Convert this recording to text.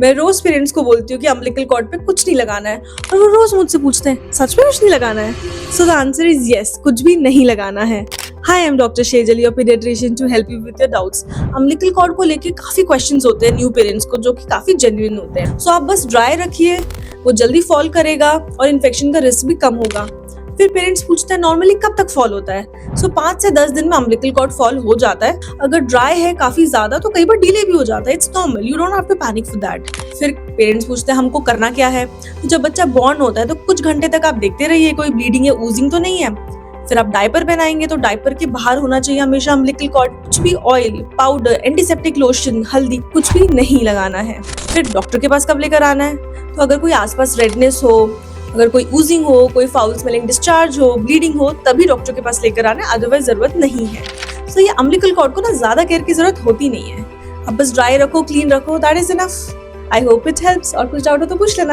मैं रोज पेरेंट्स को बोलती हूँ कि अम्बिलिकल कॉर्ड पे कुछ नहीं लगाना है और वो रोज मुझसे पूछते हैं सच में कुछ नहीं लगाना है। So the answer is yes, कुछ भी नहीं लगाना है। Hi, I am doctor Shejal, your paediatrician, to help you with your doubts. Umbilical cord को लेके काफी क्वेश्चंस होते हैं न्यू पेरेंट्स को, जो कि काफी जेन्युइन होते हैं। सो आप बस ड्राई रखिए, वो जल्दी फॉल करेगा और इन्फेक्शन का रिस्क भी कम होगा। फिर पेरेंट्स पूछते हैं नॉर्मली कब तक फॉल होता है। सो 5 से 10 दिन में अम्बिलिकल कॉर्ड फॉल हो जाता है। अगर ड्राई है काफी ज्यादा तो कई बार डिले भी हो जाता है। It's normal, you don't have to panic for that. फिर पेरेंट्स पूछते हैं हमको करना क्या है। तो जब बच्चा बॉर्न होता है तो कुछ घंटे तक आप देखते रहिए कोई ब्लीडिंग या ऊजिंग तो नहीं है। फिर आप डायपर पहनाएंगे तो डायपर के बाहर होना चाहिए हमेशा अम्बिलिकल कॉर्ड। कुछ भी ऑयल, पाउडर, एंटीसेप्टिक लोशन, हल्दी कुछ भी नहीं लगाना है। फिर डॉक्टर के पास कब लेकर आना है। तो अगर कोई आसपास रेडनेस हो, अगर कोई ऊजिंग हो, कोई फाउल स्मेलिंग डिस्चार्ज हो, ब्लीडिंग हो, तभी डॉक्टर के पास लेकर आना है, अदरवाइज जरूरत नहीं है। सो ये अम्बिलिकल कॉर्ड को ना ज्यादा केयर की जरूरत होती नहीं है। अब बस ड्राई रखो, क्लीन रखो, that is enough. I hope it helps. और कुछ डाउट हो तो पूछ लेना।